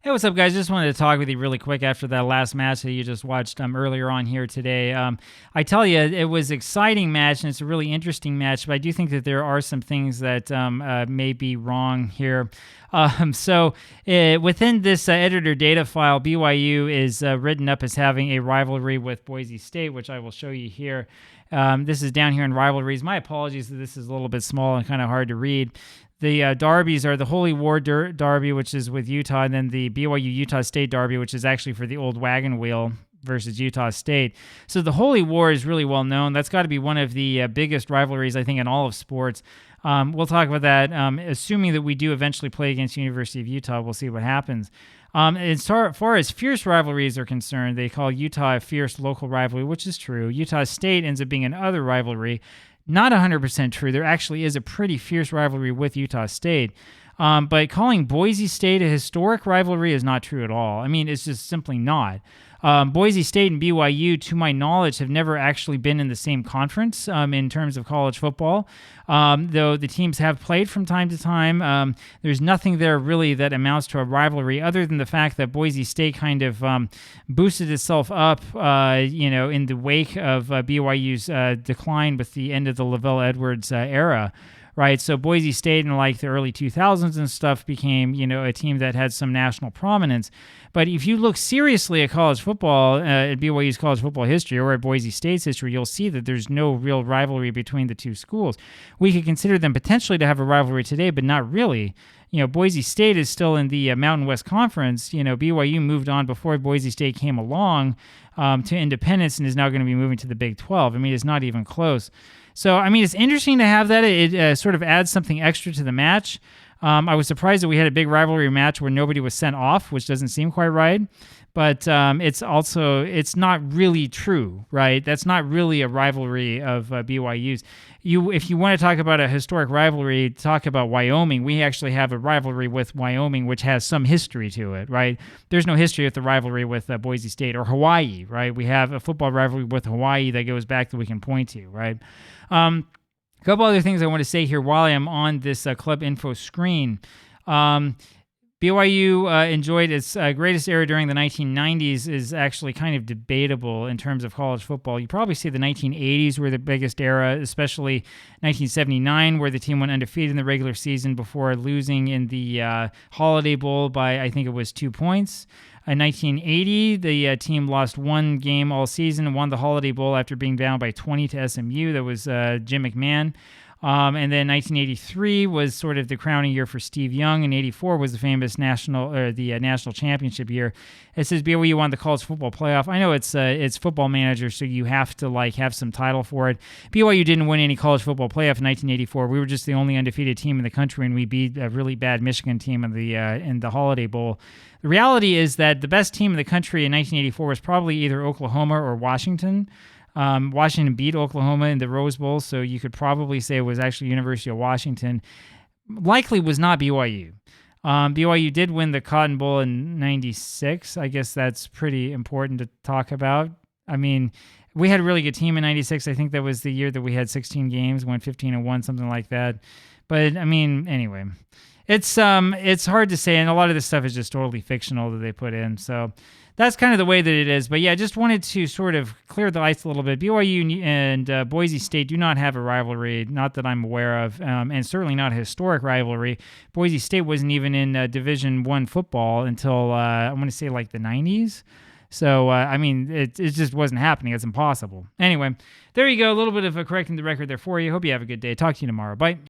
Hey, what's up, guys? Just wanted to talk with you really quick after that last match that you just watched earlier on here today. I tell you, it was an exciting match, and it's a really interesting match, but I do think that there are some things that may be wrong here. Within this editor data file, BYU is written up as having a rivalry with Boise State, which I will show you here. This is down here in rivalries. My apologies that this is a little bit small and kind of hard to read. The derbies are the Holy War Derby, which is with Utah, and then the BYU-Utah State Derby, which is actually for the old wagon wheel versus Utah State. So the Holy War is really well known. That's got to be one of the biggest rivalries, I think, in all of sports. We'll talk about that. Assuming that we do eventually play against the University of Utah, we'll see what happens. As far as fierce rivalries are concerned, they call Utah a fierce local rivalry, which is true. Utah State ends up being another rivalry. Not 100% true. There actually is a pretty fierce rivalry with Utah State. But calling Boise State a historic rivalry is not true at all. I mean, it's just simply not. Boise State and BYU, to my knowledge, have never actually been in the same conference in terms of college football. Though the teams have played from time to time, there's nothing there really that amounts to a rivalry other than the fact that Boise State kind of boosted itself up, in the wake of BYU's decline with the end of the Lavelle Edwards era. Right, so Boise State in like the early 2000s and stuff became, a team that had some national prominence. But if you look seriously at college football, at BYU's college football history or at Boise State's history, you'll see that there's no real rivalry between the two schools. We could consider them potentially to have a rivalry today, but not really. Boise State is still in the Mountain West Conference. BYU moved on before Boise State came along to independence and is now going to be moving to the Big 12. I mean, it's not even close. So, I mean, it's interesting to have that. It sort of adds something extra to the match. I was surprised that we had a big rivalry match where nobody was sent off, which doesn't seem quite right. But it's not really true, right? That's not really a rivalry of BYU's. If you want to talk about a historic rivalry, talk about Wyoming. We actually have a rivalry with Wyoming, which has some history to it, right? There's no history with the rivalry with Boise State or Hawaii, right? We have a football rivalry with Hawaii that goes back that we can point to, right? A couple other things I want to say here while I am on this club info screen. BYU enjoyed its greatest era during the 1990s is actually kind of debatable in terms of college football. You probably say the 1980s were the biggest era, especially 1979, where the team went undefeated in the regular season before losing in the Holiday Bowl by, I think it was 2 points. In 1980, the team lost one game all season and won the Holiday Bowl after being down by 20 to SMU. That was Jim McMahon. And then 1983 was sort of the crowning year for Steve Young, and 84 was the famous national championship year. It says BYU won the college football playoff. I know it's Football Manager, so you have to have some title for it. BYU didn't win any college football playoff in 1984. We were just the only undefeated team in the country, and we beat a really bad Michigan team in the Holiday Bowl. The reality is that the best team in the country in 1984 was probably either Oklahoma or Washington. Washington beat Oklahoma in the Rose Bowl, so you could probably say it was actually University of Washington. Likely was not BYU. BYU did win the Cotton Bowl in 96. I guess that's pretty important to talk about. I mean, we had a really good team in 96. I think that was the year that we had 16 games, went 15-1, something like that. But, I mean, anyway. It's hard to say, and a lot of this stuff is just totally fictional that they put in, so that's kind of the way that it is. But yeah, I just wanted to sort of clear the ice a little bit. BYU and Boise State do not have a rivalry, not that I'm aware of, and certainly not a historic rivalry. Boise State wasn't even in Division I football until, I want to say, like the 90s. So, I mean, it just wasn't happening. It's impossible. Anyway, there you go. A little bit of correcting the record there for you. Hope you have a good day. Talk to you tomorrow. Bye.